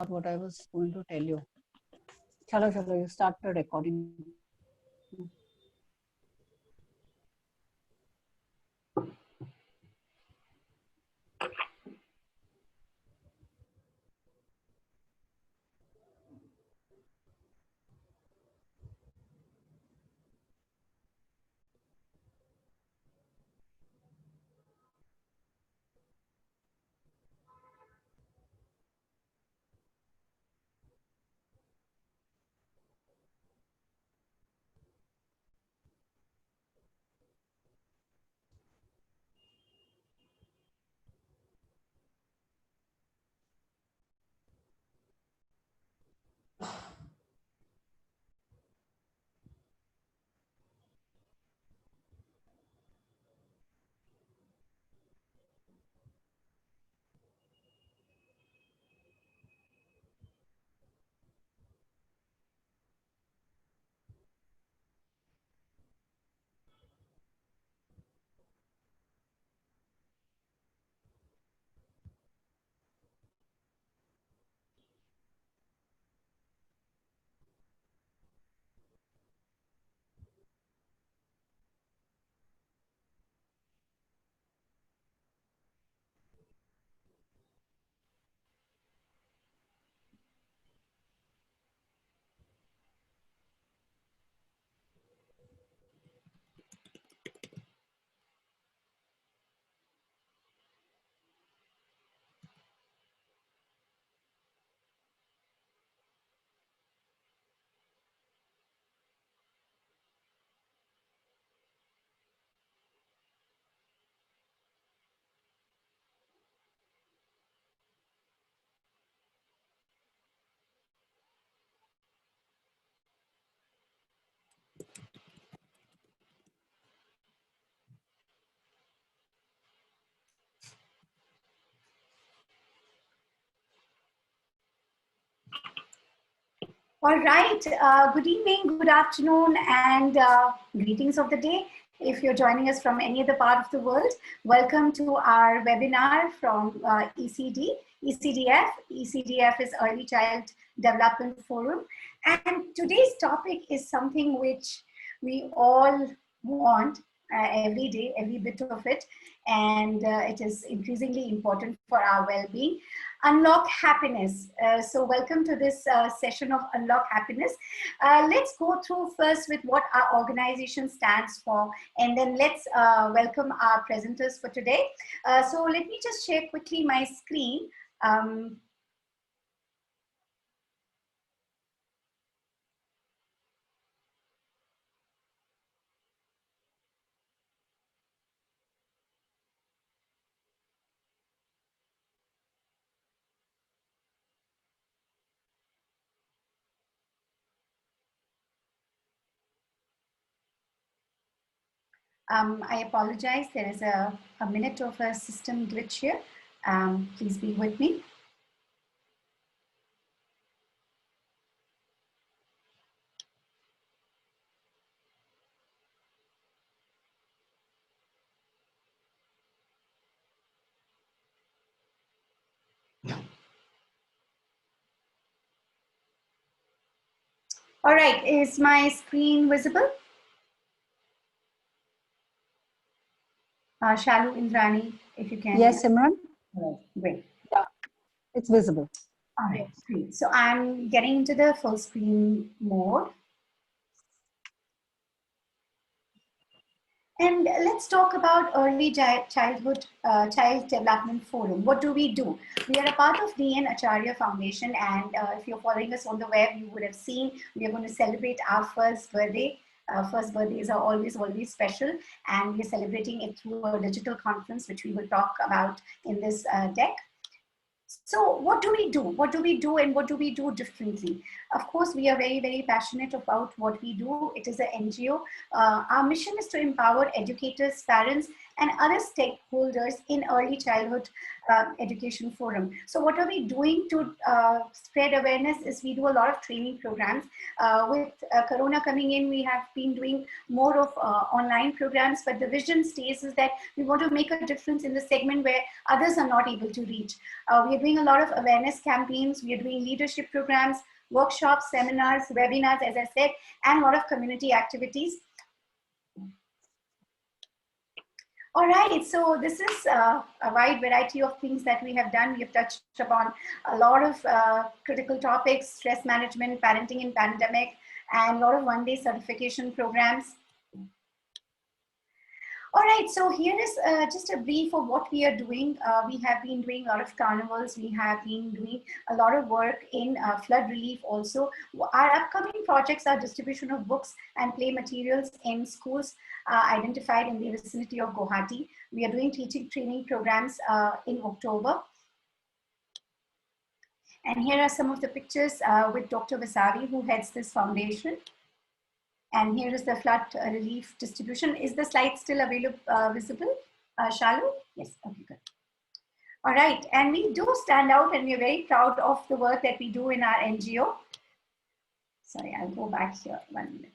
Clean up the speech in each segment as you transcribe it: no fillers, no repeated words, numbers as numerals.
what I was going to tell you. Chalo, chalo, you start the recording. All right. Good evening, good afternoon, and greetings of the day. If you're joining us from any other part of the world, welcome to our webinar from ECDF. ECDF is Early Child Development Forum. And today's topic is something which we all want every day, every bit of it. And it is increasingly important for our well-being. Unlock happiness. So welcome to this session of Unlock Happiness. Let's go through first with what our organization stands for, and then let's welcome our presenters for today. So let me just share quickly my screen. I apologize, there is a minute of a system glitch here. Please be with me. All right, is my screen visible? Shalu, Indrani, if you can. Yes, Simran? Great. Yeah, it's visible. All right, great. So I'm getting into the full screen mode. And let's talk about Early Childhood Child Development Forum. What do? We are a part of D.N. Acharya Foundation, and if you're following us on the web, you would have seen we are going to celebrate our first birthday. First birthdays are always special, and we're celebrating it through a digital conference, which we will talk about in this deck. So what do we do? What do we do, and what do we do differently? Of course, we are very, very passionate about what we do. It is an NGO. Our mission is to empower educators, parents, and other stakeholders in early childhood education forum. So what are we doing to spread awareness is we do a lot of training programs. With Corona coming in, we have been doing more of online programs, but the vision stays is that we want to make a difference in the segment where others are not able to reach. We are doing a lot of awareness campaigns, we are doing leadership programs, workshops, seminars, webinars, as I said, and a lot of community activities. All right, so this is a wide variety of things that we have done. We have touched upon a lot of critical topics, stress management, parenting in pandemic, and a lot of one-day certification programs. All right, so here is just a brief of what we are doing. We have been doing a lot of carnivals. We have been doing a lot of work in flood relief also. Our upcoming projects are distribution of books and play materials in schools identified in the vicinity of Guwahati. We are doing teaching training programs in October. And here are some of the pictures with Dr. Vasavi, who heads this foundation. And here is the flood relief distribution. Is the slide still available, visible, Shalu? Yes, okay, good. All right, and we do stand out and we're very proud of the work that we do in our NGO. Sorry, I'll go back here 1 minute.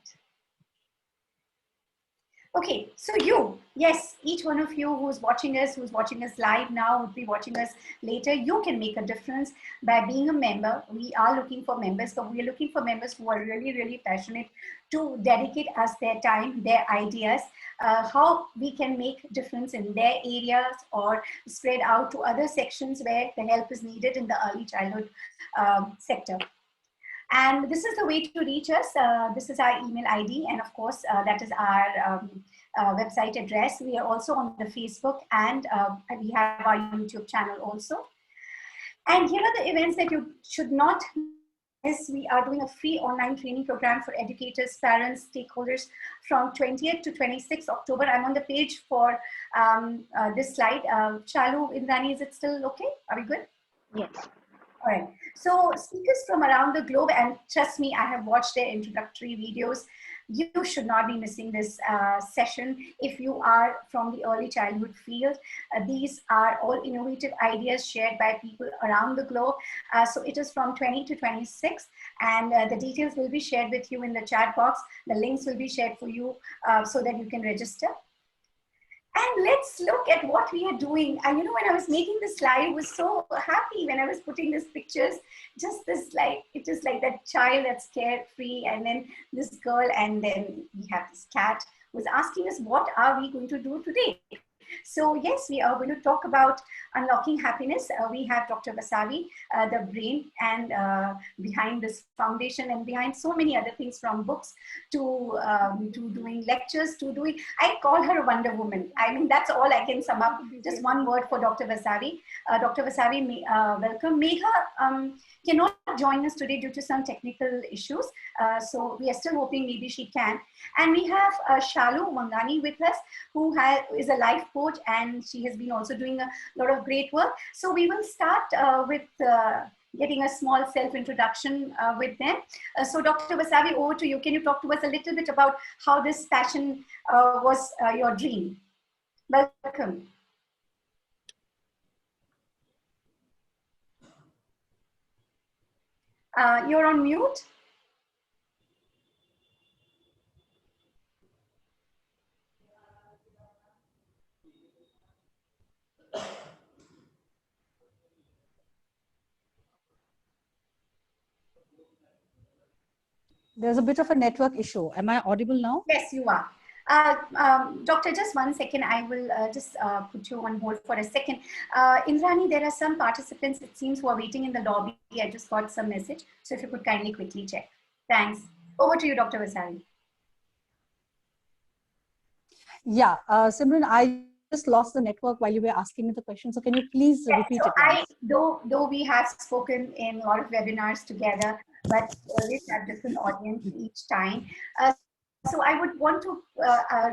Okay, so yes, each one of you who's watching us live now, would be watching us later, you can make a difference by being a member. We are looking for members, so we are looking for members who are really, really passionate to dedicate us their time, their ideas, how we can make difference in their areas or spread out to other sections where the help is needed in the early childhood sector. And this is the way to reach us. This is our email ID, and of course, that is our website address. We are also on the Facebook, and we have our YouTube channel also. And here are the events that you should not miss. We are doing a free online training program for educators, parents, stakeholders from 20th to 26th October. I'm on the page for this slide. Chalu, Indrani, is it still okay? Are we good? Yes. All right, so speakers from around the globe, and trust me, I have watched their introductory videos. You should not be missing this session if you are from the early childhood field. These are all innovative ideas shared by people around the globe. So it is from 20 to 26, and the details will be shared with you in the chat box. The links will be shared for you so that you can register. And let's look at what we are doing. And you know, when I was making this slide, I was so happy when I was putting these pictures. Just this, like, it is like that child that's carefree, and then this girl, and then we have this cat was asking us, what are we going to do today? So yes, we are going to talk about unlocking happiness. We have Dr. Vasavi, the brain and behind this foundation, and behind so many other things, from books to doing lectures to doing, I call her a Wonder Woman. I mean, that's all I can sum up. Just one word for Dr. Vasavi. Dr. Vasavi, welcome. Megha cannot join us today due to some technical issues. So we are still hoping maybe she can. And we have Shalu Mangani with us, who is a life coach, and she has been also doing a lot of great work. So we will start with getting a small self-introduction with them. So Dr. Vasavi, over to you. Can you talk to us a little bit about how this passion was your dream? Welcome. You're on mute. There's a bit of a network issue. Am I audible now? Yes, you are. Doctor, just 1 second. I will just put you on hold for a second. Indrani, there are some participants, it seems, who are waiting in the lobby. I just got some message. So if you could kindly quickly check. Thanks. Over to you, Dr. Vasavi. Yeah, Simran, I just lost the network while you were asking me the question. So can you please repeat it? Though we have spoken in a lot of webinars together, but always have different audience each time. So I would want to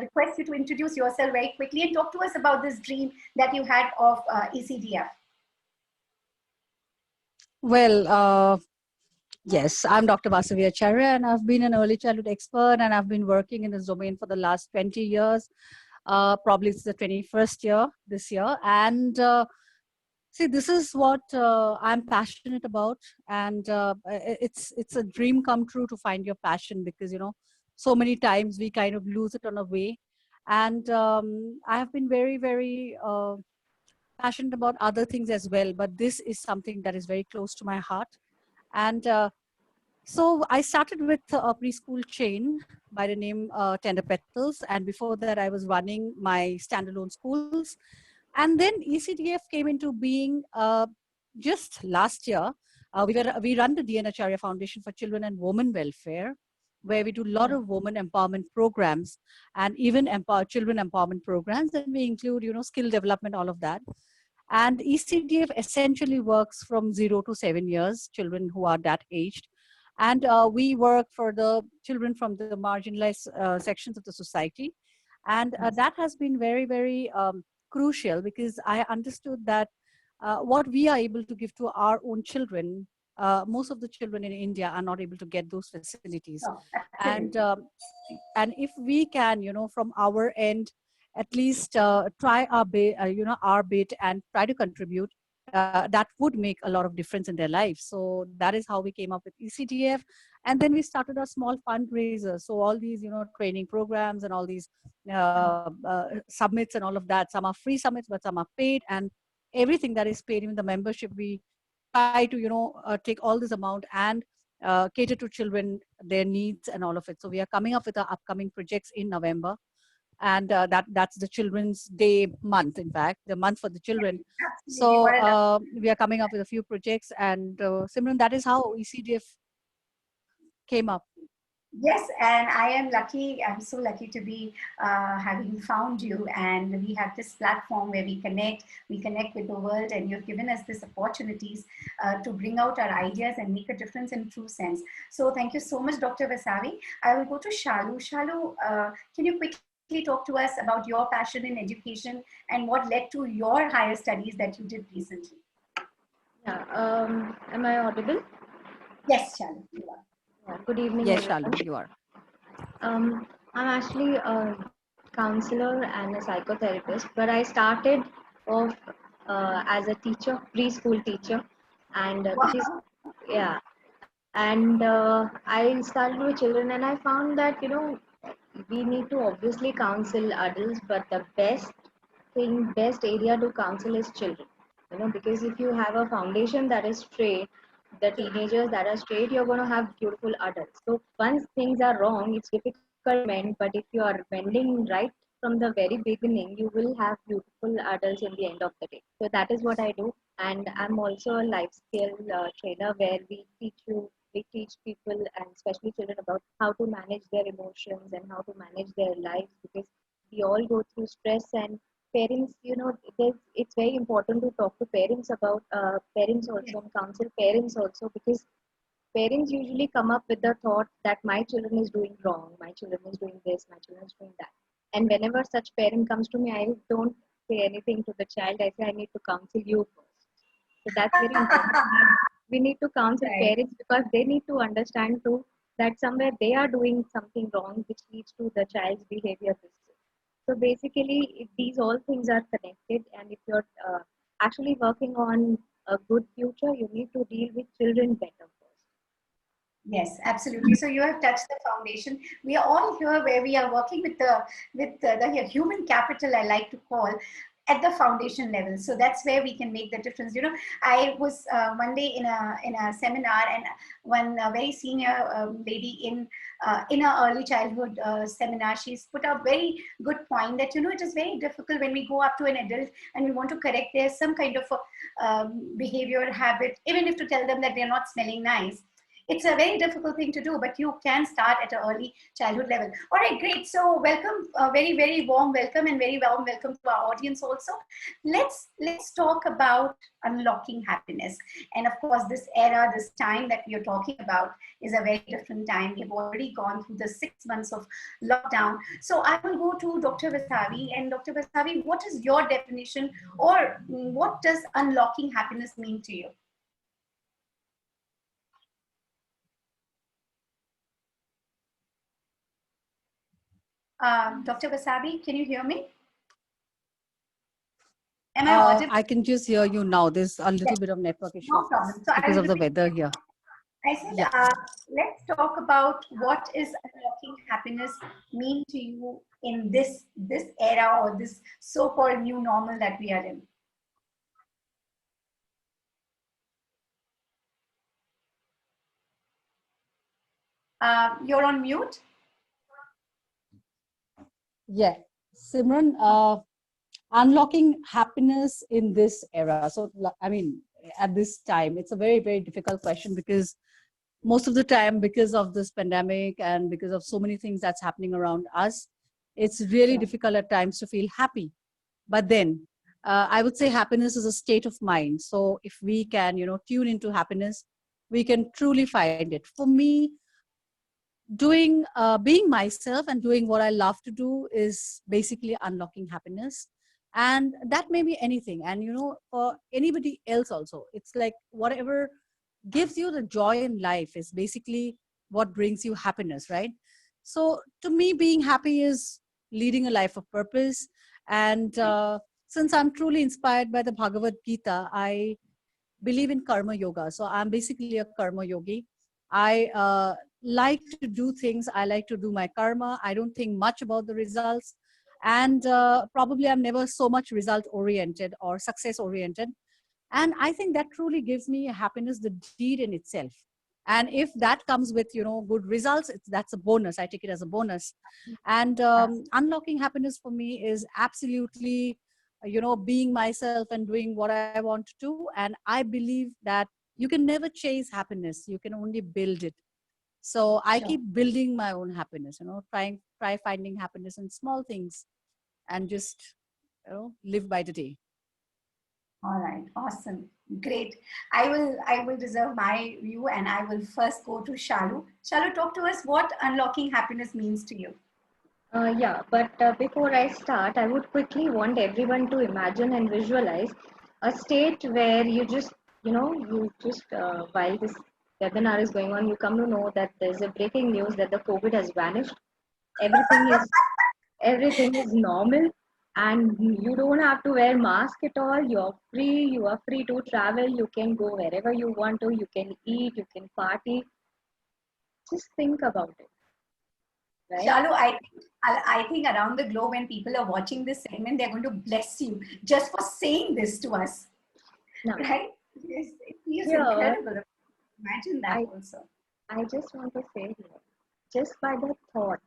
request you to introduce yourself very quickly and talk to us about this dream that you had of ECDF. Well, yes, I'm Dr. Vasavi Acharya, and I've been an early childhood expert, and I've been working in this domain for the last 20 years. Probably it's the 21st year this year. And see, this is what I'm passionate about. And it's a dream come true to find your passion, because, so many times we kind of lose it on a way. And I have been very, very passionate about other things as well. But this is something that is very close to my heart. And so I started with a preschool chain by the name Tender Petals, and before that I was running my standalone schools. And then ECDF came into being just last year. We run the DN Acharya Foundation for Children and Women Welfare, where we do a lot of women empowerment programs and even children empowerment programs. And we include, skill development, all of that. And ECDF essentially works from 0 to 7 years, children who are that aged. And we work for the children from the marginalized sections of the society. And that has been very, very crucial, because I understood that what we are able to give to our own children, most of the children in India are not able to get those facilities. Oh, And if we can, from our end, at least try our bit, our bit, and try to contribute, that would make a lot of difference in their lives. So that is how we came up with ECDF. And then we started a small fundraiser. So all these, training programs and all these summits and all of that, some are free summits, but some are paid. And everything that is paid, even the membership, we try to, take all this amount and cater to children, their needs and all of it. So we are coming up with our upcoming projects in November. And that's the Children's Day month, in fact, the month for the children. So we are coming up with a few projects. And Simran, that is how ECDF came up. Yes, and I am lucky. I'm so lucky to be having found you, and we have this platform where we connect with the world, and you've given us these opportunities to bring out our ideas and make a difference in true sense. So thank you so much, Dr. Vasavi. I will go to Shalu. Shalu, can you quickly talk to us about your passion in education and what led to your higher studies that you did recently? Yeah, am I audible? Yes, Shalu, you are. Yeah, good evening, Yes, everyone. Shalu, you are. I'm actually a counselor and a psychotherapist, but I started off as a teacher, preschool teacher, and which is, yeah, and I started with children, and I found that we need to obviously counsel adults, but the best area to counsel is children. Because if you have a foundation that is straight, the teenagers that are straight, you're going to have beautiful adults. So once things are wrong, it's difficult to mend, but if you are mending right from the very beginning, you will have beautiful adults in the end of the day. So that is what I do. And I'm also a life skill trainer, where we teach people and especially children about how to manage their emotions and how to manage their lives, because we all go through stress. And parents, it's very important to talk to parents about parents also, and counsel parents also, because parents usually come up with the thought that my children is doing wrong, my children is doing this, my children is doing that. And whenever such parent comes to me, I don't say anything to the child. I say I need to counsel you first. So that's very important. We need to counsel Right. parents, because they need to understand too that somewhere they are doing something wrong, which leads to the child's behavior this way. So basically, if these all things are connected, and if you're actually working on a good future, you need to deal with children better first. Yes, absolutely. So you have touched the foundation. We are all here where we are working with the human capital, I like to call, at the foundation level. So that's where we can make the difference. I was one day in a seminar, and one very senior lady in a early childhood seminar, she's put a very good point that it is very difficult when we go up to an adult and we want to correct their some kind of behavior habit, even if to tell them that they're not smelling nice. It's a very difficult thing to do, but you can start at an early childhood level. All right, great. So welcome, very, very warm welcome, and very warm welcome to our audience also. Let's talk about unlocking happiness. And of course, this era, this time that we are talking about is a very different time. We've already gone through the 6 months of lockdown. So I will go to Dr. Vasavi. And Dr. Vasavi, what is your definition, or what does unlocking happiness mean to you? Dr. Vasavi, can you hear me? Am I audible? I can just hear you now. There's a little Yes, bit of network issue no problem. So I because will of the repeat. weather here. I said, Yeah. let's talk about what is unlocking happiness mean to you in this era or this so-called new normal that we are in. You're on mute. Yeah. Simran, unlocking happiness in this era. So, I mean, at this time, it's a very, very difficult question because most of the time, because of this pandemic and because of so many things that's happening around us, it's really difficult at times to feel happy. But then, I would say happiness is a state of mind. So if we can, tune into happiness, we can truly find it. For me, being myself and doing what I love to do is basically unlocking happiness. And that may be anything. And for anybody else also, it's like whatever gives you the joy in life is basically what brings you happiness, right? So to me, being happy is leading a life of purpose. And since I'm truly inspired by the Bhagavad Gita, I believe in karma yoga. So I'm basically a karma yogi. I like to do things. I like to do my karma. I don't think much about the results. And probably I'm never so much result oriented or success oriented. And I think that truly gives me happiness, the deed in itself. And if that comes with good results, that's a bonus. I take it as a bonus. And unlocking happiness for me is absolutely being myself and doing what I want to do. And I believe that you can never chase happiness, you can only build it. So I Sure. keep building my own happiness, try finding happiness in small things and just live by the day. All right, awesome, great. I will reserve my view, and I will first go to Shalu. Shalu, talk to us what unlocking happiness means to you. Yeah, but before I start, I would quickly want everyone to imagine and visualize a state where while this webinar is going on, you come to know that there's a breaking news that the COVID has vanished. Everything is everything is normal, and you don't have to wear mask at all. You're free. You are free to travel. You can go wherever you want to. You can eat. You can party. Just think about it, right? Shalu, I think around the globe, when people are watching this segment, they're going to bless you just for saying this to us, Now, right? It feels here incredible. Imagine that I also. I just want to say here, just by the thought,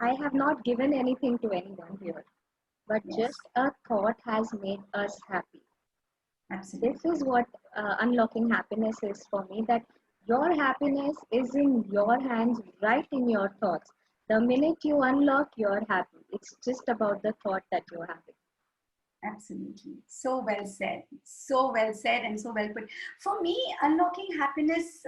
I have not given anything to anyone here, but Yes, just a thought has made us happy. This absolutely. is what unlocking happiness is for me, that your happiness is in your hands, right in your thoughts. The minute you unlock, you're happy. It's just about the thought that you're having. Absolutely. So well said. So well said and so well put. For me, unlocking happiness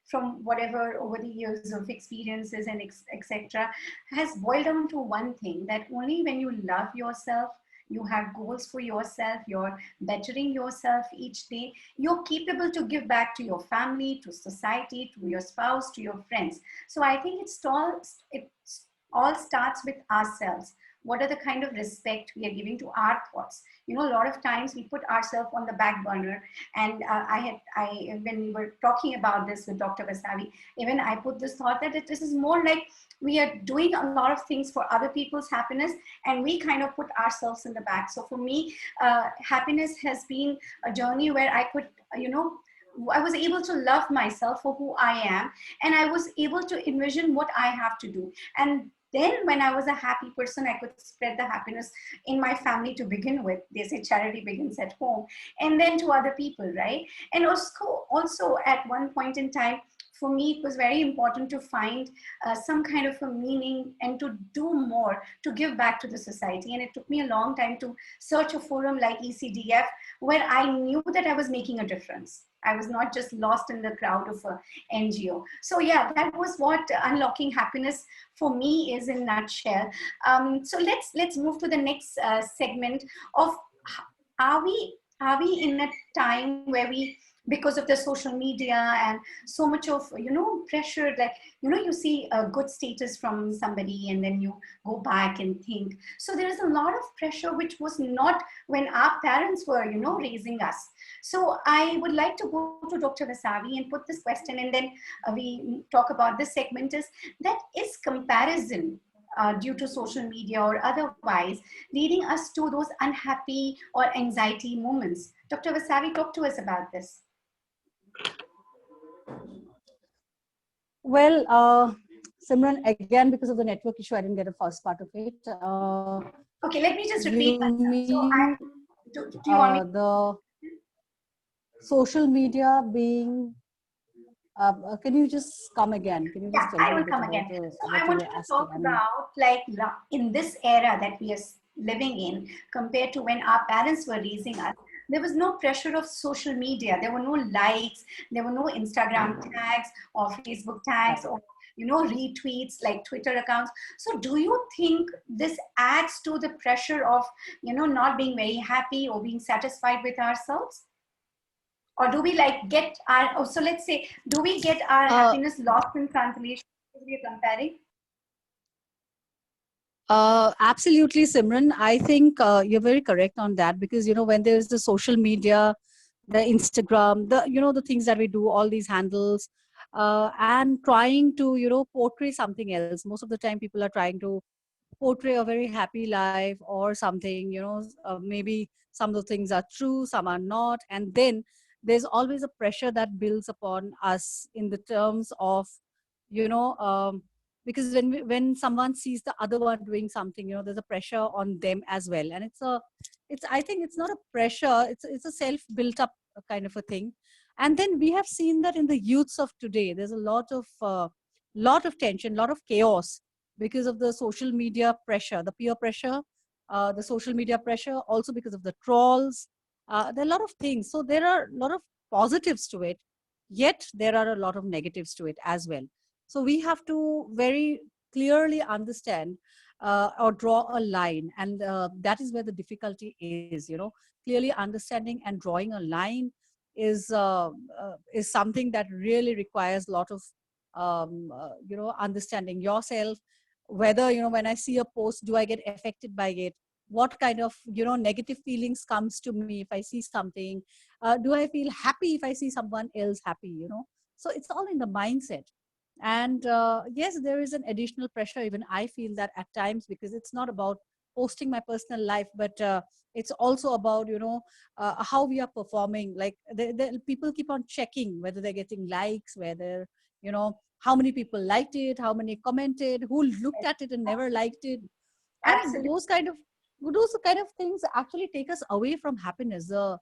from whatever over the years of experiences and etc. has boiled down to one thing, that only when you love yourself, you have goals for yourself, you're bettering yourself each day, you're capable to give back to your family, to society, to your spouse, to your friends. So I think it all starts with ourselves. What are the kind of respect we are giving to our thoughts? A lot of times we put ourselves on the back burner. And when we were talking about this with Dr. Vasavi, even I put this thought that this is more like we are doing a lot of things for other people's happiness, and we kind of put ourselves in the back. So for me, happiness has been a journey where I could, I was able to love myself for who I am, and I was able to envision what I have to do. And then when I was a happy person, I could spread the happiness in my family to begin with. They say charity begins at home, and then to other people, right? And also at one point in time, for me, it was very important to find some kind of a meaning and to do more to give back to the society. And it took me a long time to search a forum like ECDF, where I knew that I was making a difference. I was not just lost in the crowd of a NGO. So yeah, that was what unlocking happiness for me is in a nutshell. So let's move to the next segment of, are we in a time where we because of the social media and so much of, pressure, like, you see a good status from somebody and then you go back and think. So there is a lot of pressure which was not when our parents were, raising us. So I would like to go to Dr. Vasavi and put this question, and then we talk about this segment, is that is comparison due to social media or otherwise leading us to those unhappy or anxiety moments? Dr. Vasavi, talk to us about this. Well, Simran, again, because of the network issue, I didn't get the first part of it. Okay, let me just repeat You myself. So mean do you want me? the social media being, can you just come again? Can you just tell I me a will bit come about again. So what I you wanted were to asking? talk I mean, about, like, in this era that we are living in, compared to when our parents were raising us, there was no pressure of social media. There were no likes, there were no Instagram tags or Facebook tags or, retweets like Twitter accounts. So do you think this adds to the pressure of, not being very happy or being satisfied with ourselves? Or do we like get our, so let's say, do we get our happiness lost in translation because we are comparing? Absolutely, Simran. I think you're very correct on that, because when there's the social media, the Instagram, the things that we do, all these handles, and trying to portray something else. Most of the time, people are trying to portray a very happy life or something. Maybe some of the things are true, some are not, and then there's always a pressure that builds upon us in the terms of you know. Because when someone sees the other one doing something, there's a pressure on them as well, and it's I think it's not a pressure, it's a self built up kind of a thing. And then we have seen that in the youths of today there's a lot of tension, lot of chaos, because of the social media pressure, the peer pressure, the social media pressure, also because of the trolls. There are a lot of things, so there are a lot of positives to it, yet there are a lot of negatives to it as well. So we have to very clearly understand or draw a line, and that is where the difficulty is. Clearly understanding and drawing a line is something that really requires a lot of understanding yourself. Whether when I see a post, do I get affected by it? What kind of negative feelings comes to me if I see something? Do I feel happy if I see someone else happy? So it's all in the mindset. And yes, there is an additional pressure, even I feel that at times, because it's not about posting my personal life, but it's also about how we are performing. Like people keep on checking whether they're getting likes, whether how many people liked it, how many commented, who looked at it and never liked it. I mean, Absolutely. those kind of things actually take us away from happiness, the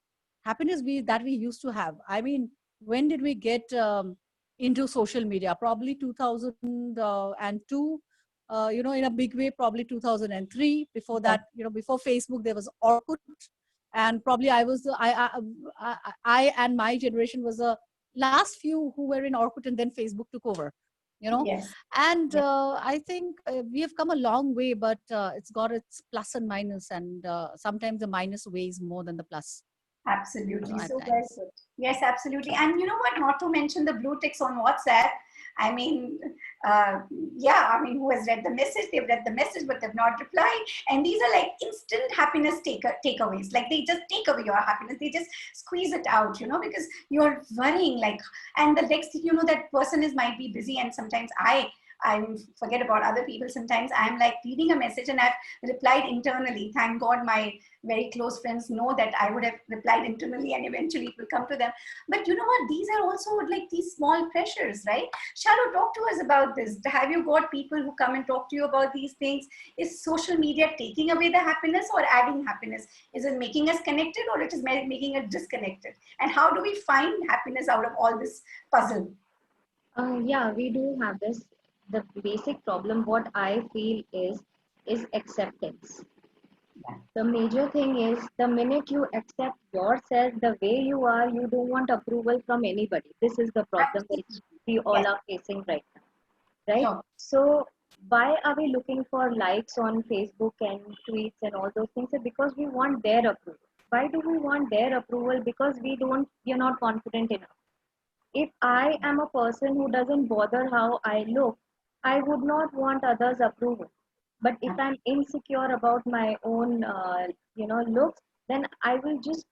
happiness that we used to have. I mean, when did we get into social media? Probably 2002, in a big way, probably 2003. Before that, before Facebook, there was Orkut, and probably I was I and my generation was the last few who were in Orkut, and then Facebook took over. Yes. And I think we have come a long way, but it's got its plus and minus, and sometimes the minus weighs more than the plus. Absolutely. At So well times. put. Yes, absolutely. And you know what? Not to mention the blue ticks on WhatsApp. I mean, uh, yeah, I mean, who has read the message? They've read the message, but they've not replied. And these are like instant happiness takeaways. Like they just take away your happiness. They just squeeze it out, because you're worrying, like, and the next thing you know, that person might be busy. And sometimes I forget about other people. Sometimes I'm like reading a message and I've replied internally. Thank God my very close friends know that I would have replied internally and eventually it will come to them. But you know what? These are also like these small pressures, right? Shalu, talk to us about this. Have you got people who come and talk to you about these things? Is social media taking away the happiness or adding happiness? Is it making us connected or it is making us disconnected? And how do we find happiness out of all this puzzle? Yeah, we do have this. The basic problem, what I feel is acceptance. The major thing is the minute you accept yourself the way you are, you don't want approval from anybody. This is the problem which Absolutely. we all Yes, are facing right now, right? sure. So why are we looking for likes on Facebook and tweets and all those things? Because we want their approval. Why do we want their approval? Because we are not confident enough. If I am a person who doesn't bother how I look, I would not want others' approval. But if I'm insecure about my own, looks, then I will just,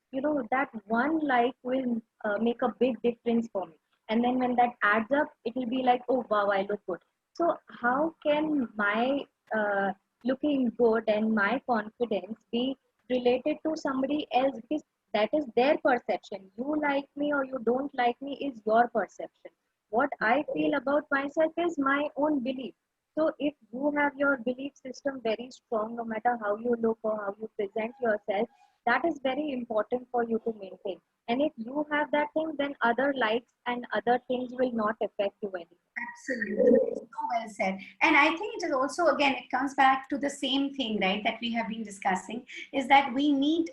that one like will make a big difference for me. And then when that adds up, it will be like, oh wow, I look good. So how can my uh, looking good and my confidence be related to somebody else? Because that is their perception. You like me or you don't like me is your perception. What I feel about myself is my own belief. So if you have your belief system very strong, no matter how you look or how you present yourself, that is very important for you to maintain. And if you have that thing, then other likes and other things will not affect you anymore. Absolutely. So well said. And I think it is also, again, it comes back to the same thing, right, that we have been discussing, is that we need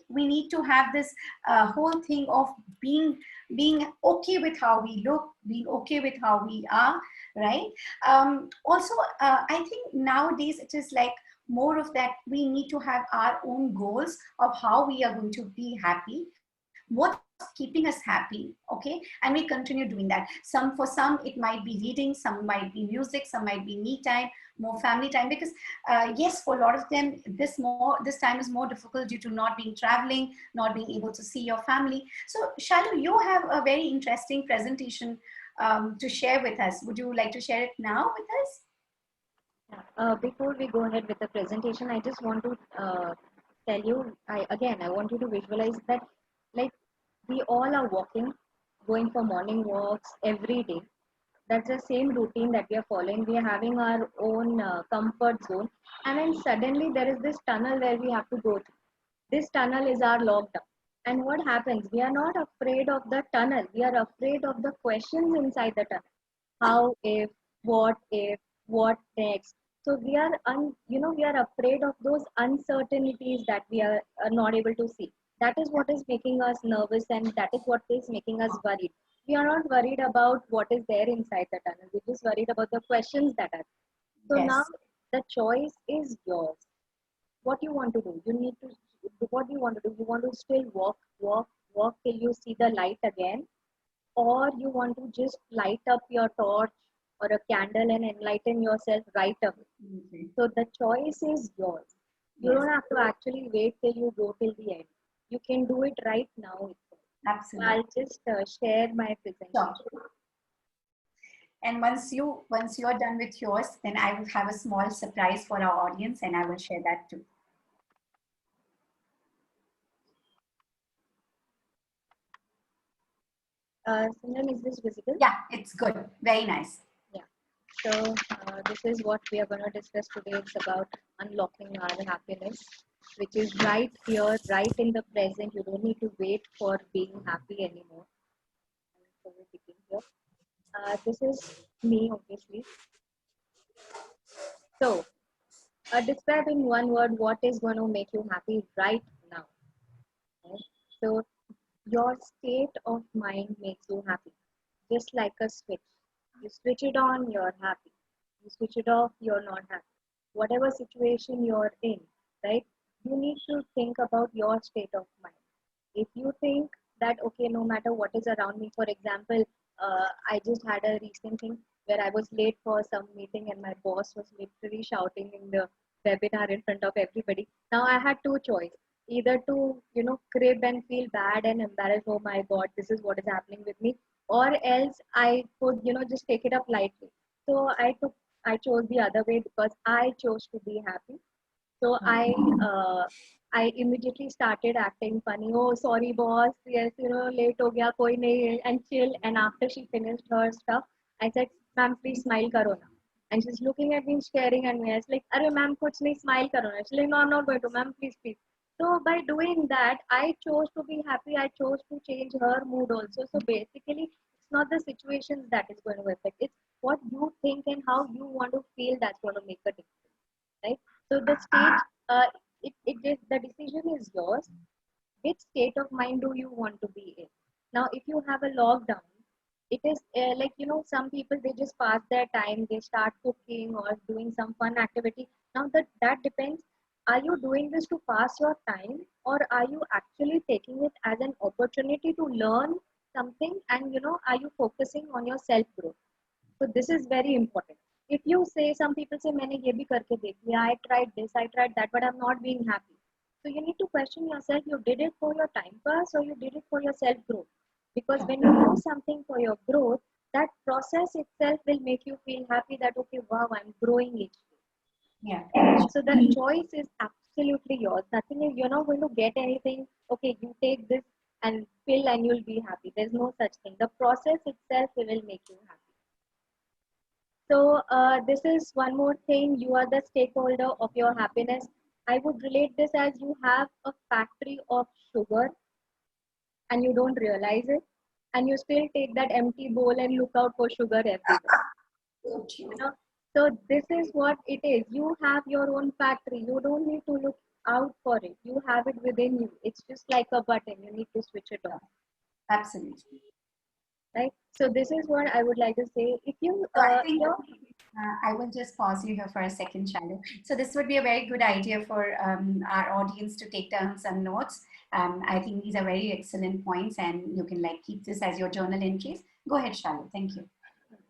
to have this whole thing of being okay with how we look, being okay with how we are, right? Also, I think nowadays it is like more of that we need to have our own goals of how we are going to be happy, what's keeping us happy, okay, and we continue doing that. For some it might be reading, some might be music, some might be me time, more family time, because yes, for a lot of them this time is more difficult due to not being traveling, not being able to see your family. So Shalu, you have a very interesting presentation to share with us. Would you like to share it now with us? Yeah. Before we go ahead with the presentation, I just want to tell you, I want you to visualize that like we all are walking, going for morning walks every day. That's the same routine that we are following. We are having our own comfort zone. And then suddenly there is this tunnel where we have to go through. This tunnel is our lockdown. And what happens? We are not afraid of the tunnel. We are afraid of the questions inside the tunnel. How if, what next? So we are, we are afraid of those uncertainties that we are not able to see. That is what is making us nervous, and that is what is making us worried. We are not worried about what is there inside the tunnel. We're just worried about the questions that are. So now Yes. the choice is yours. What you want to do? You need to. What do you want to do? You want to still walk till you see the light again, or you want to just light up your torch or a candle and enlighten yourself right away. Okay. So the choice is yours. You Yes, don't have to actually wait till you go till the end. You can do it right now itself. So absolutely. I'll just share my Sure. presentation. And once you're done with yours, then I will have a small surprise for our audience, and I will share that too. Simran, is this visible? Yeah, it's good. Very nice. Yeah. So this is what we are going to discuss today. It's about unlocking our happiness, which is right here, right in the present. You don't need to wait for being happy anymore. So we begin here. This is me, obviously. So, describe in one word what is going to make you happy right now. Right? So, your state of mind makes you happy, just like a switch. You switch it on, you're happy. You switch it off, you're not happy. Whatever situation you're in, right? You need to think about your state of mind. If you think that, okay, no matter what is around me, for example, I just had a recent thing where I was late for some meeting and my boss was literally shouting in the webinar in front of everybody. Now I had two choices, either to crib and feel bad and embarrassed, oh my god, this is what is happening with me, or else I could just take it up lightly. So I chose the other way because I chose to be happy. So uh, I immediately started acting funny. Oh, sorry, boss. Yes, late ho gaya, koi nahi, and chill. And after she finished her stuff, I said, "Ma'am, please smile karo na." And she's looking at me, staring at me. I was like, "Arey, ma'am, kuch nahi, smile karo na." She's like, "No, I'm not going to, ma'am. Please, please." So by doing that, I chose to be happy. I chose to change her mood also. So basically, it's not the situations that is going to affect. It's what you think and how you want to feel that's going to make a difference, right? So the state, the decision is yours. Which state of mind do you want to be in? Now, if you have a lockdown, it is like, some people, they just pass their time, they start cooking or doing some fun activity. Now that depends. are you doing this to pass your time, or are you actually taking it as an opportunity to learn something, and are you focusing on your self growth? So this is very important. If you say, some people say, मैंने ये भी करके देख लिया, I tried this, I tried that, but I'm not being happy. So you need to question yourself, you did it for your time pass or you did it for your self growth. Because when you do something for your growth, that process itself will make you feel happy that, okay, wow, I'm growing each day. Yeah. So the choice is absolutely yours. Nothing is, you're not going to get anything. Okay, you take this and fill and you'll be happy. There's no such thing. The process itself will make you happy. So this is one more thing. You are the stakeholder of your happiness. I would relate this as you have a factory of sugar and you don't realize it, and you still take that empty bowl and look out for sugar everywhere. So this is what it is. You have your own factory. You don't need to look out for it. You have it within you. It's just like a button. You need to switch it on. Absolutely. Right. So this is what I would like to say. If you, I think I will just pause you here for a second, Shalu. So this would be a very good idea for our audience to take down some notes. I think these are very excellent points, and you can keep this as your journal entries. Go ahead, Shalu. Thank you.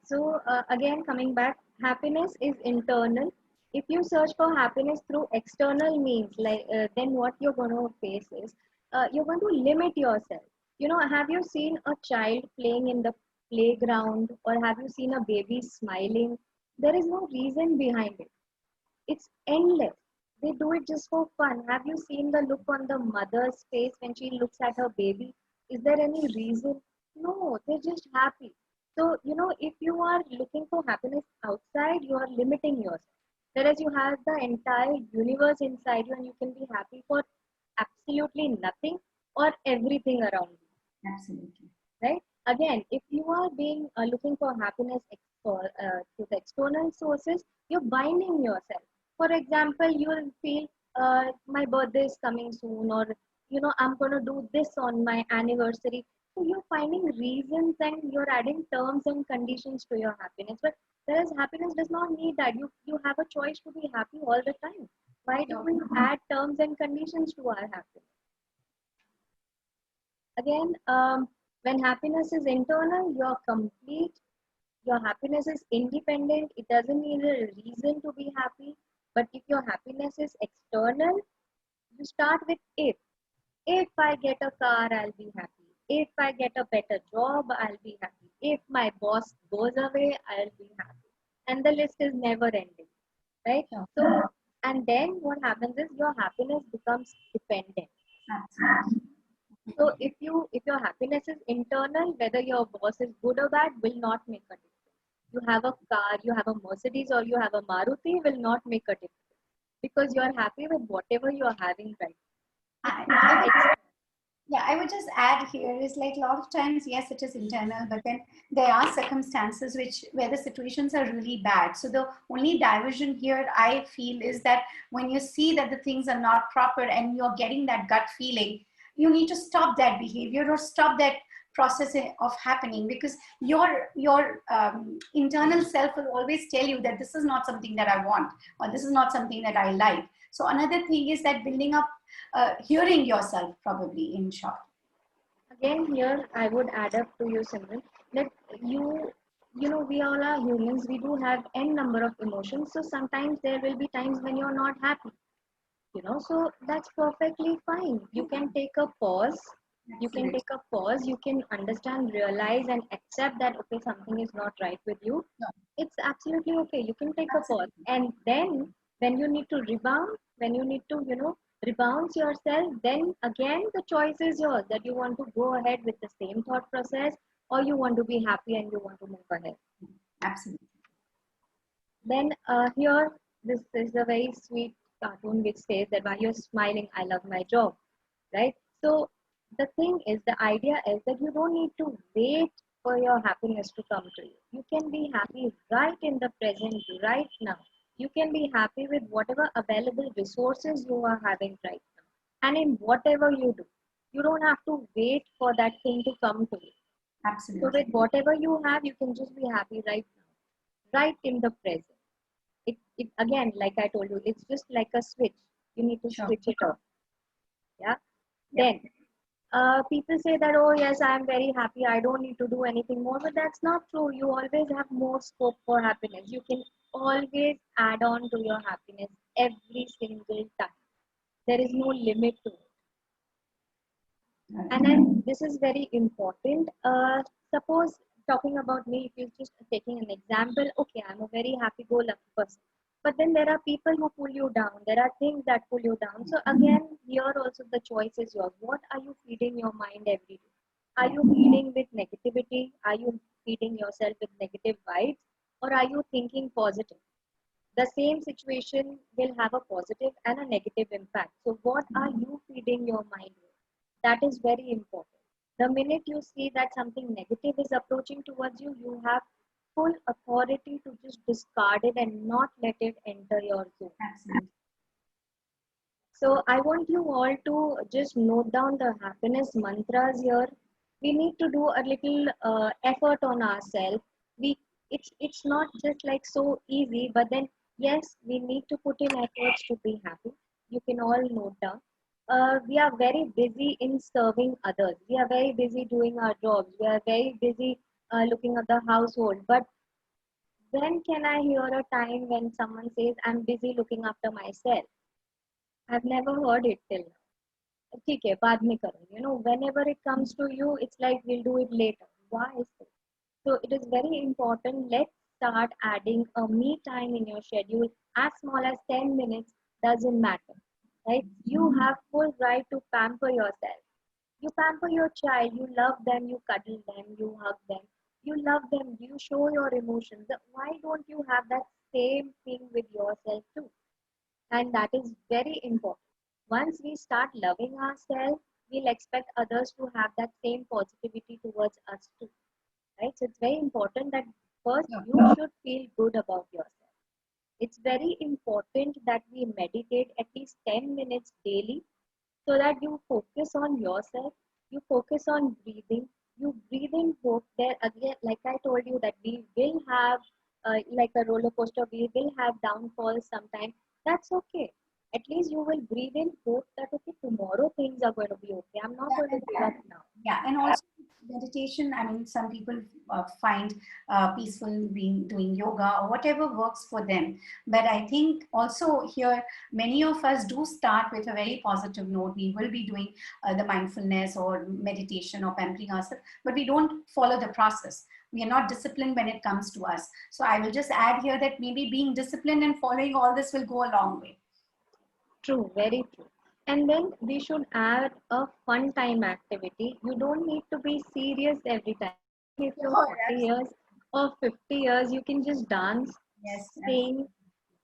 So again, coming back, happiness is internal. If you search for happiness through external means, then what you're going to face is you're going to limit yourself. Have you seen a child playing in the playground, or have you seen a baby smiling? There is no reason behind it. It's endless. They do it just for fun. Have you seen the look on the mother's face when she looks at her baby? Is there any reason? No, they're just happy. So, if you are looking for happiness outside, you are limiting yourself. Whereas you have the entire universe inside you and you can be happy for absolutely nothing or everything around you. Absolutely. Right? Again, if you are being looking for happiness through the external sources, you're binding yourself. For example, you'll feel my birthday is coming soon, or I'm going to do this on my anniversary. So you're finding reasons and you're adding terms and conditions to your happiness. But whereas happiness does not need that. You have a choice to be happy all the time. Why do we add terms and conditions to our happiness? Again, when happiness is internal, you're complete. Your happiness is independent. It doesn't need a reason to be happy. But if your happiness is external, you start with if. If I get a car, I'll be happy. If I get a better job, I'll be happy. If my boss goes away, I'll be happy. And the list is never ending, right? So, and then what happens is your happiness becomes dependent. So if your happiness is internal, whether your boss is good or bad will not make a difference. You have a car, you have a Mercedes, or you have a Maruti will not make a difference because you are happy with whatever you are having right now. I would just add here is a lot of times, yes, it is internal, but then there are circumstances where the situations are really bad. So the only diversion here I feel is that when you see that the things are not proper and you're getting that gut feeling, you need to stop that behavior or stop that process of happening, because your internal self will always tell you that this is not something that I want, or this is not something that I like. So another thing is that building up, hearing yourself, probably, in short. Again, here I would add up to you, Simran, that we all are humans. We do have n number of emotions. So sometimes there will be times when you're not happy. So that's perfectly fine. You can take a pause. You can take a pause. You can understand, realize, and accept that, okay, something is not right with you. No. It's absolutely okay. You can take a pause. And then when you need to rebound, when you need to, rebounce yourself, then again, the choice is yours, that you want to go ahead with the same thought process, or you want to be happy and you want to move ahead. Absolutely. Then here, this is a very sweet cartoon which says that while you're smiling, I love my job, right? So the thing is, the idea is that you don't need to wait for your happiness to come to you. You can be happy right in the present, right now. You can be happy with whatever available resources you are having right now. And in whatever you do, you don't have to wait for that thing to come to you. Absolutely. So with whatever you have, you can just be happy right now, right in the present. It again, like I told you, it's just like a switch. You need to Sure. switch it off. Yeah. Yeah. Then people say that, oh yes, I am very happy, I don't need to do anything more, but that's not true. You always have more scope for happiness. You can always add on to your happiness every single time. There is no limit to it. And then this is very important. Suppose talking about me, if you're just taking an example, okay, I'm a very happy-go-lucky person. But then there are people who pull you down. There are things that pull you down. So again, here also the choice is yours. What are you feeding your mind every day? Are you feeding with negativity? Are you feeding yourself with negative vibes? Or are you thinking positive? The same situation will have a positive and a negative impact. So what are you feeding your mind with? That is very important. The minute you see that something negative is approaching towards you, you have full authority to just discard it and not let it enter your zone. Absolutely. So I want you all to just note down the happiness mantras here. We need to do a little effort on ourselves. It's not just like so easy, but then yes, we need to put in efforts to be happy. You can all note down. We are very busy in serving others. We are very busy doing our jobs. We are very busy looking at the household. But when can I hear a time when someone says, I'm busy looking after myself? I've never heard it till now. ठीक है, बाद में करूँगी. You know, whenever it comes to you, it's like we'll do it later. Why is it? So it is very important. Let's start adding a me time in your schedule. As small as 10 minutes doesn't matter, right? You have full right to pamper yourself. You pamper your child. You love them. You cuddle them. You hug them. You love them. You show your emotions. Why don't you have that same thing with yourself too? And that is very important. Once we start loving ourselves, we'll expect others to have that same positivity towards us too, right? So it's very important that first you should feel good about yourself. It's very important that we meditate at least 10 minutes daily so that you focus on yourself, you focus on breathing, you breathe in hope. There again, like I told you, that we will have like a roller coaster, we will have downfalls sometimes. That's okay. At least you will breathe in hope that okay, tomorrow things are going to be okay. I'm not going to give up now. Yeah, and also meditation. I mean, some people find peaceful being doing yoga or whatever works for them. But I think also here, many of us do start with a very positive note. We will be doing the mindfulness or meditation or pampering ourselves, but we don't follow the process. We are not disciplined when it comes to us. So I will just add here that maybe being disciplined and following all this will go a long way. True, very true. And then we should add a fun time activity. You don't need to be serious every time. If you're Oh, 40 years or 50 years, you can just dance, yes, sing,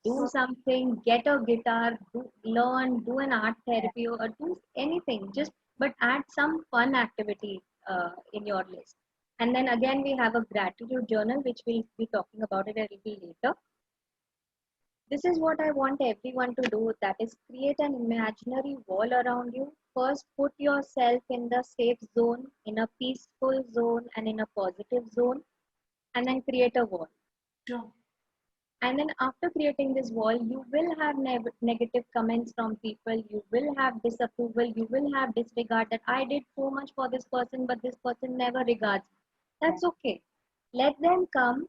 do something, get a guitar, learn, do an art therapy, or do anything. Just but add some fun activity in your list. And then again, we have a gratitude journal, which we'll be talking about it a little later. This is what I want everyone to do, that is create an imaginary wall around you. First, put yourself in the safe zone, in a peaceful zone, and in a positive zone, and then create a wall. true. And then after creating this wall, you will have negative comments from people, you will have disapproval, you will have disregard, that I did so much for this person, but this person never regards. That's okay. Let them come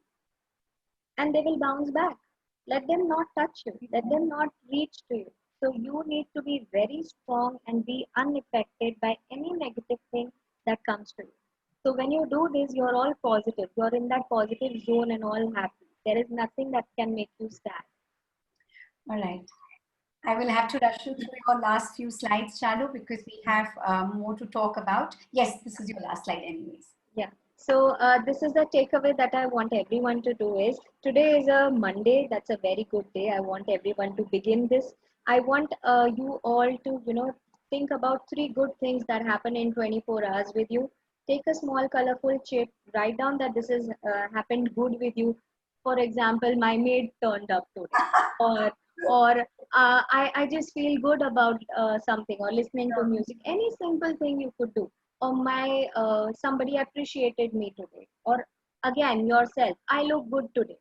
and they will bounce back. Let them not touch you. Let them not reach to you. So you need to be very strong and be unaffected by any negative thing that comes to you. So when you do this, you're all positive. You're in that positive zone and all happy. There is nothing that can make you sad. All right. I will have to rush you through your last few slides, Chalu, because we have more to talk about. Yes, this is your last slide anyways. Yeah. So this is the takeaway that I want everyone to do is, today is a Monday. That's a very good day. I want everyone to begin this. I want you all to, think about 3 good things that happen in 24 hours with you. Take a small colorful chip, write down that this has happened good with you. For example, my maid turned up today, or I just feel good about something, or listening to music. Any simple thing you could do, or my somebody appreciated me today, or again yourself, I look good today,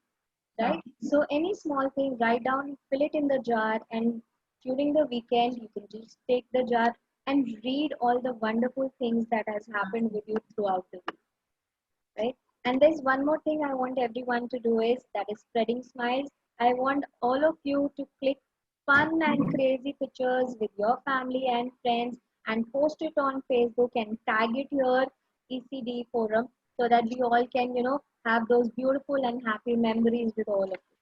right? So any small thing, write down, fill it in the jar, and during the weekend you can just take the jar and read all the wonderful things that has happened with you throughout the week, right? And there's one more thing I want everyone to do is that is spreading smiles. I want all of you to click fun and crazy pictures with your family and friends and post it on Facebook and tag it here, ECD forum, so that we all can, have those beautiful and happy memories with all of you.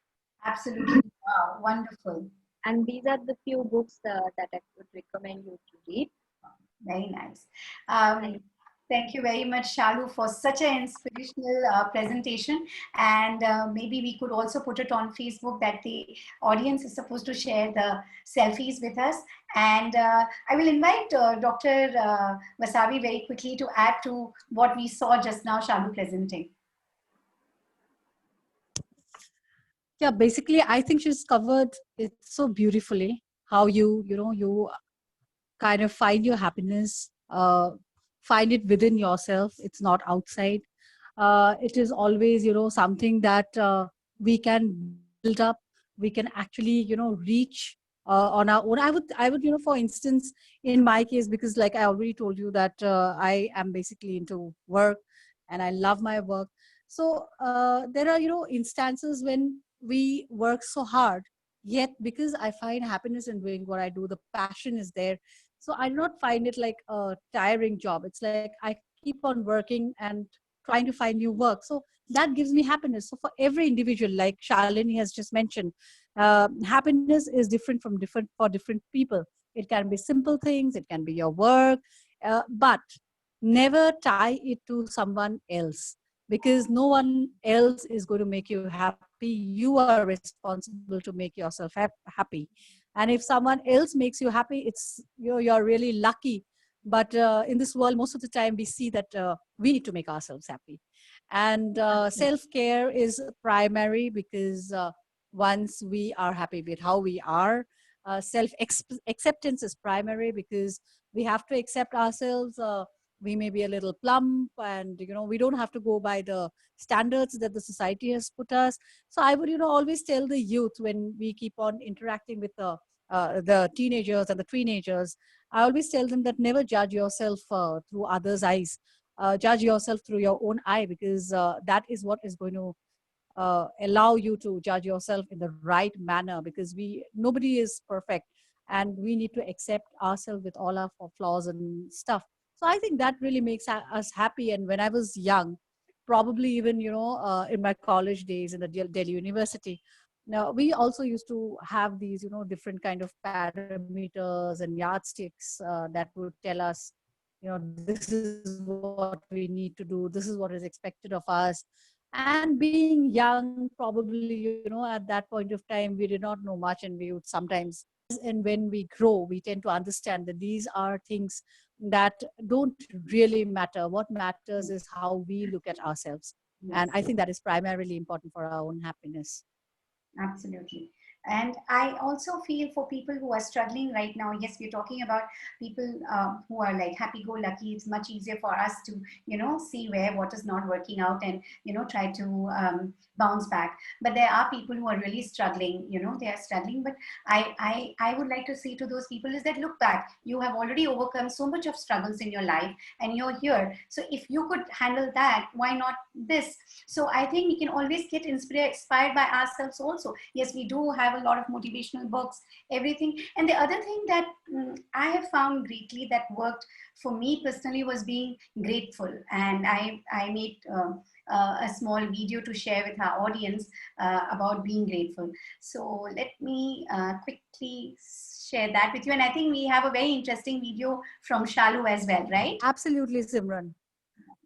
Absolutely. Wow, wonderful. And these are the few books that I would recommend you to read. Very nice. Thank you very much, Shalu, for such an inspirational presentation. And maybe we could also put it on Facebook that the audience is supposed to share the selfies with us. And I will invite Dr. Vasavi very quickly to add to what we saw just now, Shalu presenting. Yeah, basically, I think she's covered it so beautifully, how you kind of find your happiness, find it within yourself. It's not outside. It is always, something that we can build up. We can actually, reach on our own. I would, for instance, in my case, because like I already told you that I am basically into work and I love my work. So there are, instances when we work so hard, yet because I find happiness in doing what I do, the passion is there. So I do not find it like a tiring job. It's like I keep on working and trying to find new work. So that gives me happiness. So for every individual, like Shalini has just mentioned, happiness is different for different people. It can be simple things, it can be your work, but never tie it to someone else, because no one else is going to make you happy. You are responsible to make yourself happy. And if someone else makes you happy, it's you're really lucky. But in this world, most of the time we see that we need to make ourselves happy. And self-care is primary, because once we are happy with how we are, self-acceptance is primary, because we have to accept ourselves. We may be a little plump, and we don't have to go by the standards that the society has put us. So I would always tell the youth, when we keep on interacting with the teenagers and the teenagers, I always tell them that never judge yourself through others' eyes. Judge yourself through your own eye, because that is what is going to allow you to judge yourself in the right manner, because nobody is perfect, and we need to accept ourselves with all our flaws and stuff. So I think that really makes us happy. And when I was young, probably even in my college days in the Delhi University, now we also used to have these different kind of parameters and yardsticks that would tell us, this is what we need to do, this is what is expected of us. And being young, probably at that point of time, we did not know much, and we would sometimes, and when we grow, we tend to understand that these are things that don't really matter. What matters is how we look at ourselves. And I think that is primarily important for our own happiness. Absolutely. And I also feel for people who are struggling right now, yes, we're talking about people who are like happy-go-lucky. It's much easier for us to, see what is not working out and, try to bounce back. But there are people who are really struggling, they are struggling. But I would like to say to those people is that look back, you have already overcome so much of struggles in your life and you're here. So if you could handle that, why not this? So I think we can always get inspired by ourselves also. Yes, we do have a lot of motivational books, everything. And the other thing that I have found greatly that worked for me personally was being grateful. And I made a small video to share with our audience about being grateful. So let me quickly share that with you. And I think we have a very interesting video from Shalu as well, right? Absolutely, Simran.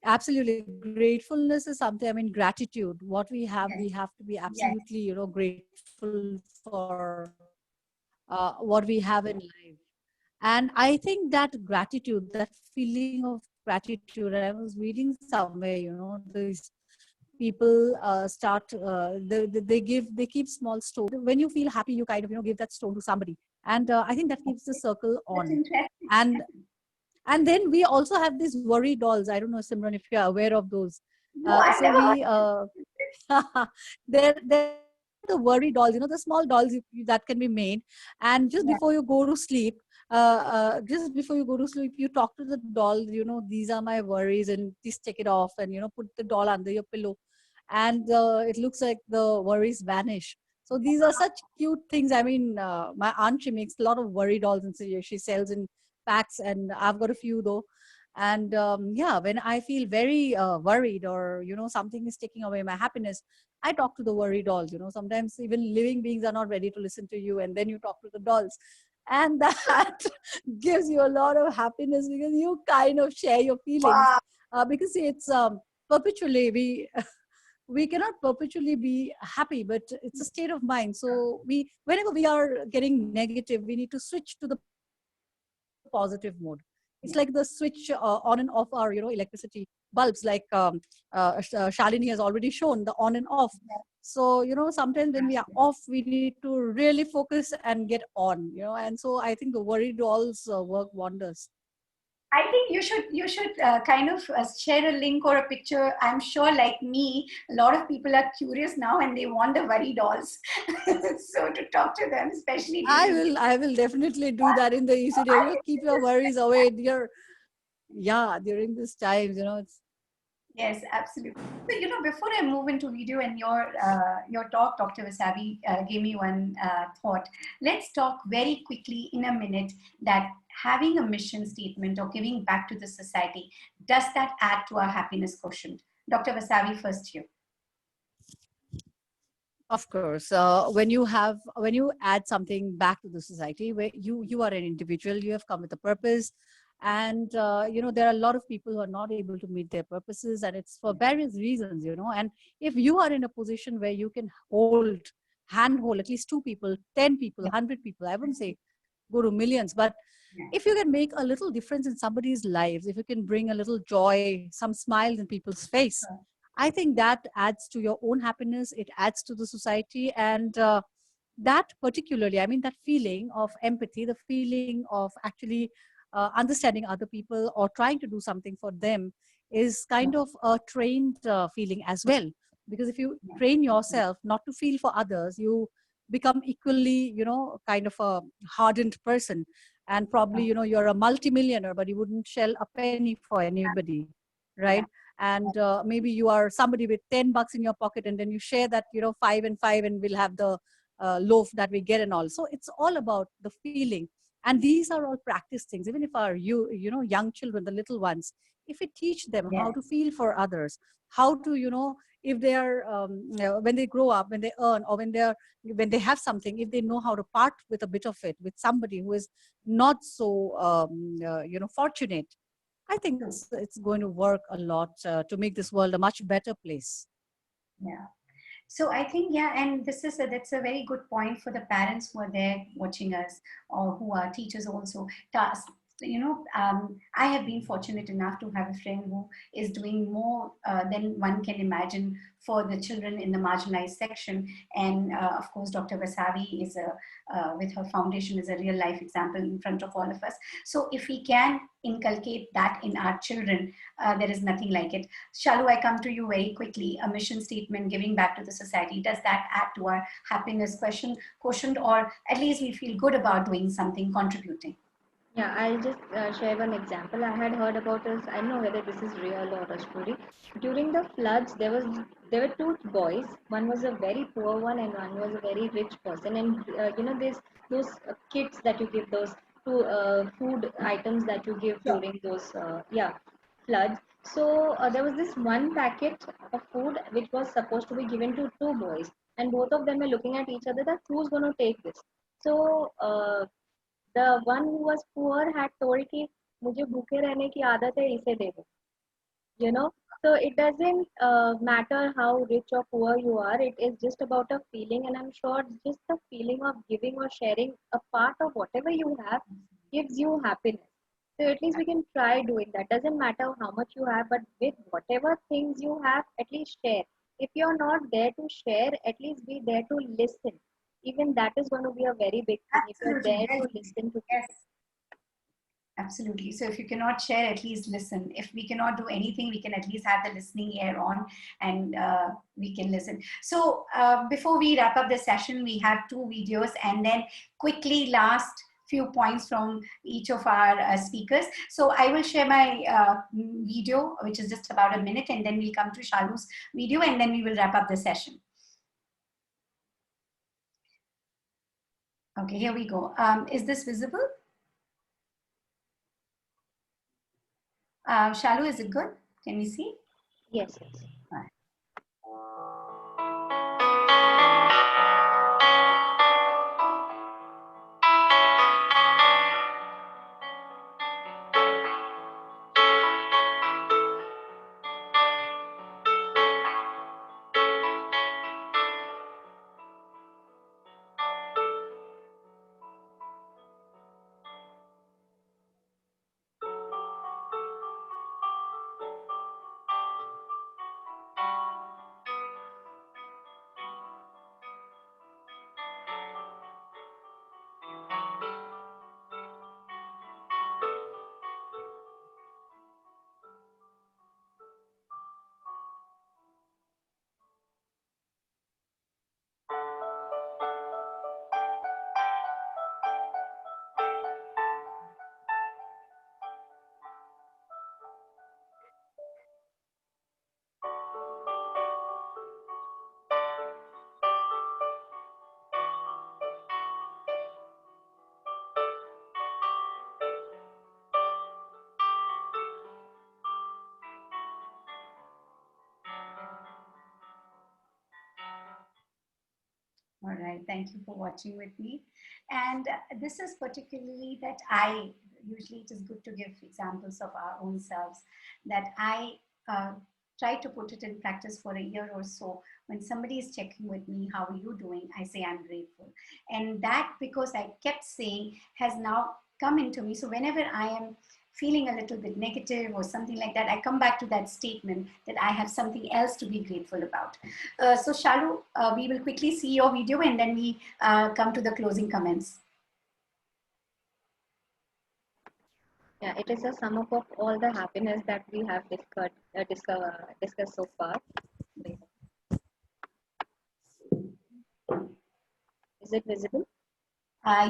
Absolutely. Gratefulness is something, gratitude. What we have, Yes. we have to be absolutely, grateful for what we have in life. And I think that gratitude, that feeling of gratitude, I was reading somewhere, these people start, they keep small stone. When you feel happy, you kind of, give that stone to somebody. And I think that keeps the circle That's on. interesting. And then we also have these worry dolls. I don't know, Simran, if you're aware of those. No, I've never heard. There the worry dolls, the small dolls that can be made. And just before you go to sleep, you talk to the doll, these are my worries, and please take it off, and, put the doll under your pillow. And it looks like the worries vanish. So these are such cute things. I mean, my aunt, she makes a lot of worry dolls, and she sells in packs, and I've got a few though. And yeah, when I feel very worried, or something is taking away my happiness, I talk to the worry dolls. Sometimes even living beings are not ready to listen to you, and then you talk to the dolls, and that gives you a lot of happiness, because you kind of share your feelings. Wow. Because see, it's perpetually we cannot perpetually be happy, but it's a state of mind. So whenever we are getting negative, we need to switch to the positive mode. It's like the switch on and off our electricity bulbs, like Shalini has already shown the on and off. So sometimes when we are off, we need to really focus and get on. And so I think the worry dolls work wonders. I think you should kind of share a link or a picture. I'm sure, like me, a lot of people are curious now and they want the worry dolls. So to talk to them, especially. I will definitely do that in the ECD. Keep your worries away, dear. Yeah, during this time, it's. Yes, absolutely. So, before I move into video and your talk, Dr. Vasavi gave me one thought. Let's talk very quickly in a minute that having a mission statement or giving back to the society, does that add to our happiness quotient? Dr. Vasavi, first you. Of course, when you add something back to the society, where you are an individual, you have come with a purpose, and there are a lot of people who are not able to meet their purposes, and it's for various reasons. And if you are in a position where you can handhold at least 2 people, 10 people, 100 people, I wouldn't say go to millions, but if you can make a little difference in somebody's lives, if you can bring a little joy, some smiles in people's face, I think that adds to your own happiness. It adds to the society. And that particularly, I mean, that feeling of empathy, the feeling of actually understanding other people or trying to do something for them, is kind of a trained feeling as well. Because if you train yourself not to feel for others, you become equally, kind of a hardened person. And probably, you're a multimillionaire, but you wouldn't shell a penny for anybody, right? And maybe you are somebody with $10 in your pocket, and then you share that 5 and 5, and we'll have the loaf that we get and all. So it's all about the feeling, and these are all practice things. Even if our young children, the little ones, if we teach them how to feel for others, how to if they are when they grow up, when they earn, or when they have something, if they know how to part with a bit of it with somebody who is not so fortunate, I think it's going to work a lot to make this world a much better place. Yeah. So I think, and that's a very good point for the parents who are there watching us, or who are teachers also. I have been fortunate enough to have a friend who is doing more than one can imagine for the children in the marginalized section. And of course, Dr. Vasavi is with her foundation, is a real life example in front of all of us. So if we can inculcate that in our children, there is nothing like it. Shalu, I come to you very quickly. A mission statement, giving back to the society, does that add to our happiness quotient, or at least we feel good about doing something, contributing? Yeah, I'll just share one example. I had heard about this. I don't know whether this is real or a story. During the floods, there were 2 boys. One was a very poor one, and one was a very rich person. And those kits that you give, those food items that you give during those floods. So there was this one packet of food which was supposed to be given to 2 boys, and both of them were looking at each other that who's going to take this. So the one who was poor had told कि मुझे भूखे रहने की आदत है इसे दे दो. So it doesn't matter how rich or poor you are. It is just about a feeling, and I'm sure just the feeling of giving or sharing a part of whatever you have gives you happiness. So at least we can try doing that. Doesn't matter how much you have, but with whatever things you have, at least share. If you're not there to share, at least be there to listen. Even that is going to be a very big thing. Absolutely. If you're there to listen to people. Yes. Absolutely. So if you cannot share, at least listen. If we cannot do anything, we can at least have the listening ear on, and we can listen. So before we wrap up the session, we have 2 videos, and then quickly last few points from each of our speakers. So I will share my video, which is just about a minute, and then we'll come to Shalu's video, and then we will wrap up the session. Okay, here we go. Is this visible? Shalu, is it good? Can we see? Yes, yes. All right, thank you for watching with me. And this is particularly that usually it is good to give examples of our own selves, that I try to put it in practice for a year or so. When somebody is checking with me, how are you doing? I say, I'm grateful. And that, because I kept saying, has now come into me. So whenever I am feeling a little bit negative or something like that, I come back to that statement that I have something else to be grateful about. So Shalu, we will quickly see your video, and then we come to the closing comments. Yeah, it is a sum up of all the happiness that we have discussed so far. Is it visible?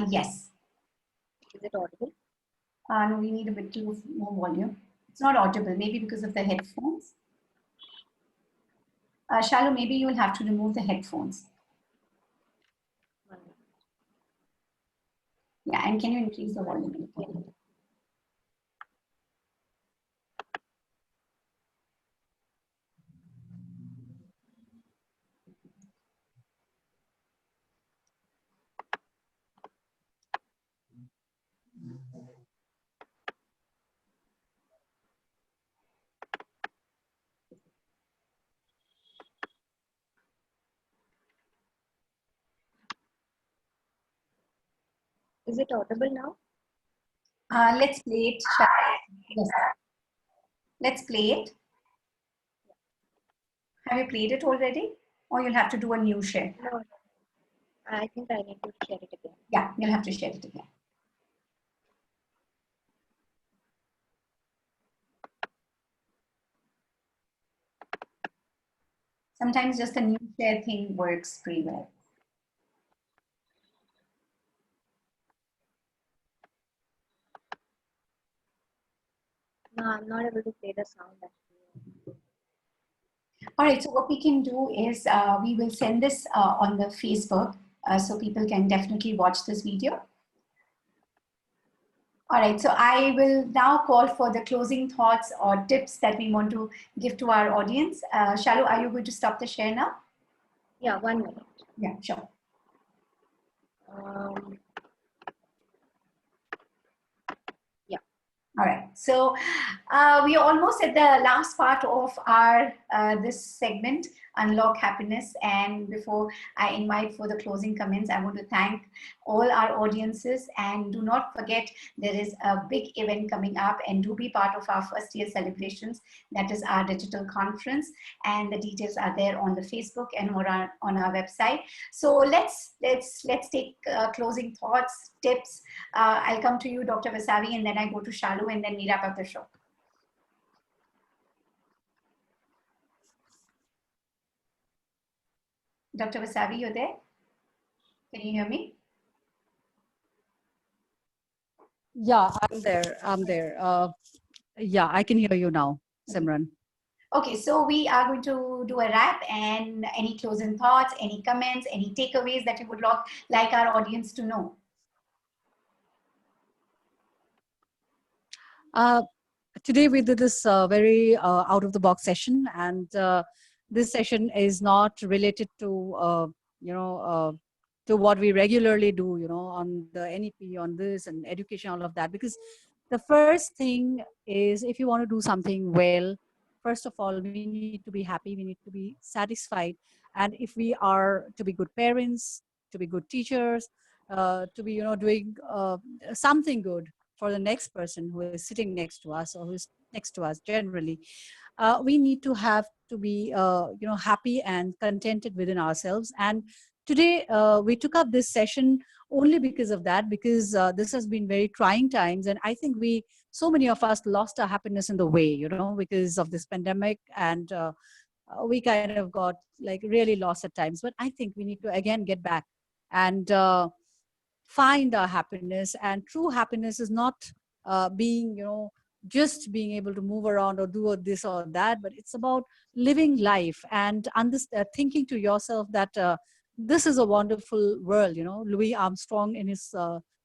Yes. Is it audible? No, we need a bit more volume. It's not audible, maybe because of the headphones. Shalu, maybe you will have to remove the headphones. Yeah, and can you increase the volume? Is it audible now? Let's play it. Yes. Let's play it. Have you played it already? Or you'll have to do a new share? No, I think I need to share it again. Yeah, you'll have to share it again. Sometimes just a new share thing works pretty well. No, I'm not able to play the sound actually. All right, so what we can do is we will send this on the Facebook so people can definitely watch this video. All right, so I will now call for the closing thoughts or tips that we want to give to our audience. Shalu, are you going to stop the share now? Yeah, 1 minute. Yeah, sure. Yeah. All right, so we are almost at the last part of our this segment. unlock happiness. And before I invite for the closing comments, I want to thank all our audiences, and do not forget there is a big event coming up, and do be part of our first year celebrations. That is our digital conference, and the details are there on the Facebook and on our website. So let's take closing thoughts, tips. I'll come to you, Dr. Vasavi, and then I go to Shalu, and then we wrap up the show. Dr. Vasavi, you're there? Can you hear me? Yeah, I'm there. I'm there. Yeah, I can hear you now, Simran. Okay, so we are going to do a wrap, and any closing thoughts, any comments, any takeaways that you would like our audience to know? Today we did this very out of the box session, and this session is not related to to what we regularly do, on the NEP, on this and education, all of that. Because the first thing is, if you want to do something well, first of all, we need to be happy, we need to be satisfied. And if we are to be good parents, to be good teachers, to be, doing something good for the next person who is sitting next to us or who's next to us generally, we need to have to be, happy and contented within ourselves. And today we took up this session only because of that, because this has been very trying times, and I think so many of us lost our happiness in the way, because of this pandemic, and we kind of got like really lost at times. But I think we need to again get back and find our happiness. And true happiness is not being, just being able to move around or do this or that, but it's about living life and thinking to yourself that this is a wonderful world. Louis Armstrong in his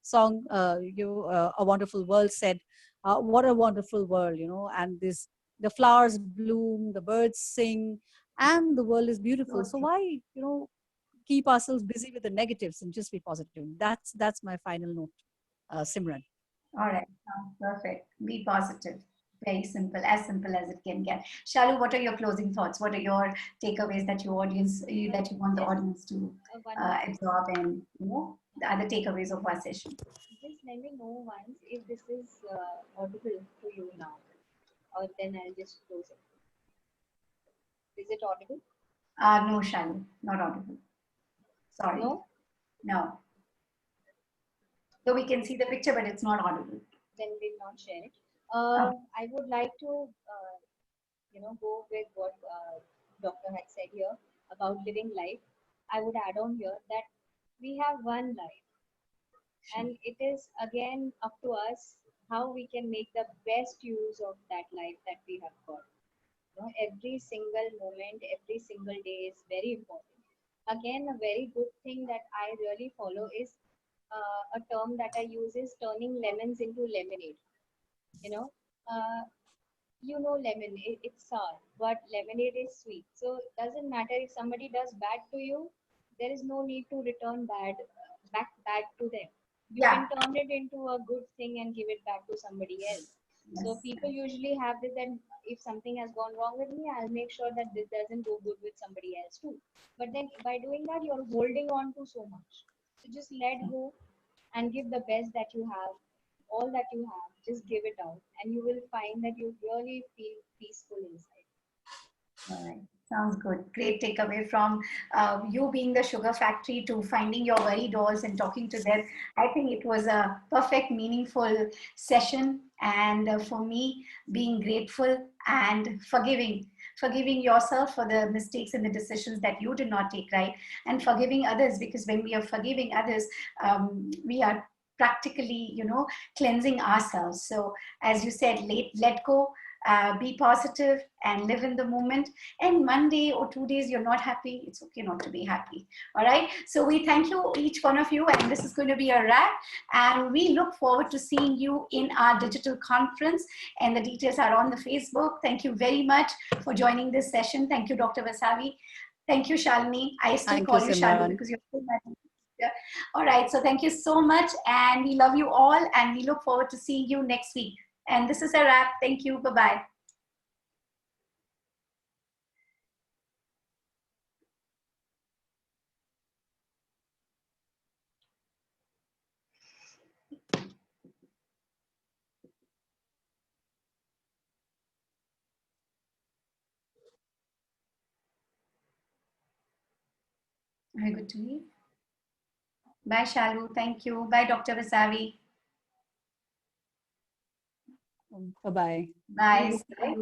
song, A Wonderful World, said, what a wonderful world, and the flowers bloom, the birds sing, and the world is beautiful. So why, keep ourselves busy with the negatives and just be positive? That's my final note, Simran. All right, perfect. Be positive. Very simple as it can get. Shalu, what are your closing thoughts? What are your takeaways that you want the audience to absorb, and the other takeaways of our session? Just let me know once if this is audible to you now, or then I'll just close it. Is it audible? No, Shalu, not audible. Sorry. No. So we can see the picture, but it's not audible. Then we'll not share it. I would like to, go with what doctor had said here about living life. I would add on here that we have one life, and it is again up to us how we can make the best use of that life that we have got. Every single moment, every single day is very important. Again, a very good thing that I really follow is a term that I use is turning lemons into lemonade. Lemon, it's sour, but lemonade is sweet. So it doesn't matter if somebody does bad to you, there is no need to return back to them. You can turn it into a good thing and give it back to somebody else. Yes. So people usually have this, that if something has gone wrong with me, I'll make sure that this doesn't go good with somebody else too. But then by doing that, you're holding on to so much. So just let go and give the best that you have. All that you have, just give it out, and you will find that you really feel peaceful inside. All right. Sounds good. Great takeaway from you being the sugar factory to finding your worry dolls and talking to them. I think it was a perfect, meaningful session. And for me, being grateful and forgiving yourself for the mistakes and the decisions that you did not take right, and forgiving others, because when we are forgiving others, we are practically, cleansing ourselves. So as you said, let go, be positive and live in the moment. And 1 day or 2 days you're not happy, it's okay not to be happy. All right, so we thank you, each one of you, and this is going to be a wrap, and we look forward to seeing you in our digital conference, and the details are on the Facebook. Thank you very much for joining this session. Thank you, Dr. Vasavi. Thank you, Shalini. I still call you Shalini because you're so much. Yeah. All right, so thank you so much, and we love you all, and we look forward to seeing you next week. And this is a wrap. Thank you. Bye-bye. Very good to leave. Bye, Shalu. Thank you. Bye, Dr. Vasavi. Bye-bye. Bye.